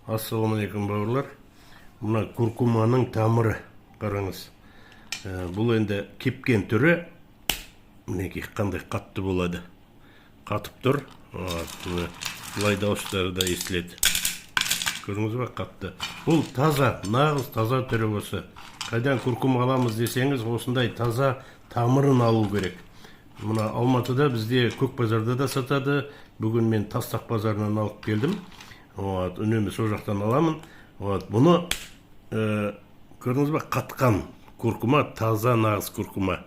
Ассалаумағалейкум бауырлар. Мына куркуманың тамыры, қараңыз. Бұл енді кепкен түрі, мінекей қандай қатты болады. Қатып тұр. Бұлай дауыстары да естіледі. Көрдіңіз бе, қатты. Бұл таза, нағыз таза түрі осы. Қайдан куркума аламыз десеңіз, осындай таза тамырын алу керек. Мына Алматыда бізде көк базарда да сатады. Бүгін мен Тастақ базарынан алып келдім. Үнемі сол жақтан аламын. Бұны көрдіңіз бе, қатқан куркума, таза нағыз куркума.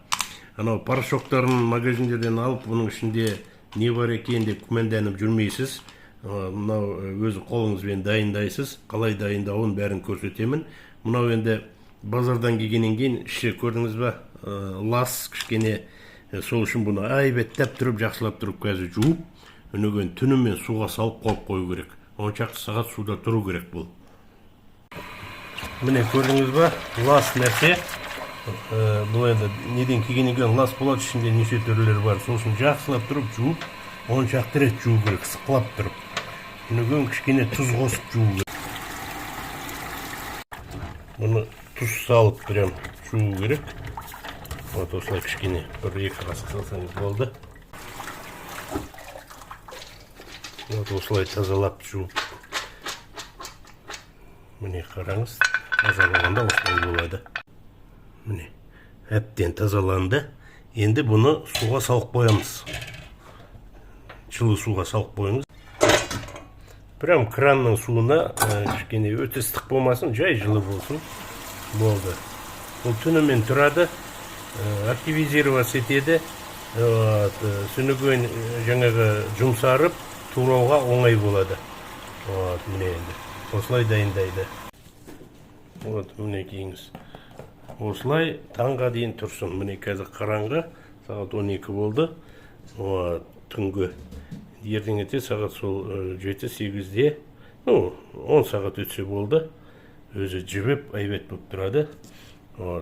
Анау порошоктарын магазиндерден алып, бұның ішінде не бар екен деп күмәнданып жүрмейсіз. Мынау өзі қолыңызбен дайындайсыз. Қалай дайындауын бәрін көрсетемін. Мынау енді базардан келгеннен кейін іші көрдіңіз бе, лас кішкене. Сол үшін бұны айбеттеп тұрып, жақсылап тұрып қазір жуып, өнеген түнімен суға салып қойып қою керек. 10 сағат суда тұру керек бұл. Міне көрдіңіз бе, лас нәрсе. Бұл енді неден келгеннен кейін лас болады, ішінде неше түрлері бар. Сол үшін жақсылап тұрып жуып, 10 рет жуу керек, сықлап тұрып. Өнеген кішкене тұз қосып жуу керек. Бұны тұз салып прям жуу керек. Осылай кішкене бір-екі қасық салсаңыз болды. Осылай тазалап жуып. Міне қараңыз, тазалағанда осылай болады. Міне, әбден тазаланды. Енді бұны суға салып қоямыз. Жылы суға салып қойыңыз. Прям кранның суына кішкене өте ыстық болмасын, жай жылы болсын. Болды. Бұл түнімен тұрады. Активизироваться етеді, сүніген жаңағы жұмсарып, турауға оңай болады. Міне енді, осылай дайындайды. Міне кейіңіз. Осылай таңға дейін тұрсын. Міне қазір қараңғы, сағат 12 болды. Түнгі ертеңете сағат сол 7-8-де, 10 сағат өтсе болды. Өзі жібіп, айбет болып тұрады.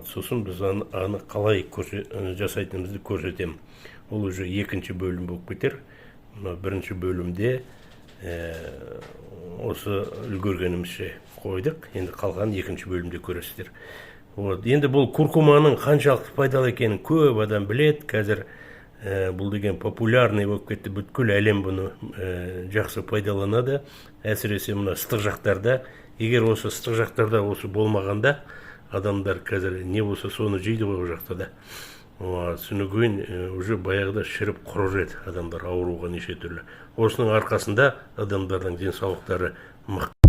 Сосын біз аны қалай жасайтынымызды көрсетем. Ол уже екінші бөлім болып кетер. Бірінші бөлімде осы үлгергенімізше қойдық. Енді қалған екінші бөлімде көресіздер. Енді бұл куркуманың қаншалықты пайдалы екенін көп адам білет. Қазір бұл деген популярный болып кетті. Бүткіл әлем бұны жақсы пайдаланады. Әсіресе мына ыстық жақтарда. Егер осы ыстық жақтарда осы болмағанда, адамдар қазір не болса соны жейді ғой жақта да. Сүніген уже баяғыда шіріп құрыр еді, адамдар ауруға неше түрлі. Осының арқасында адамдардың денсаулықтары мықты.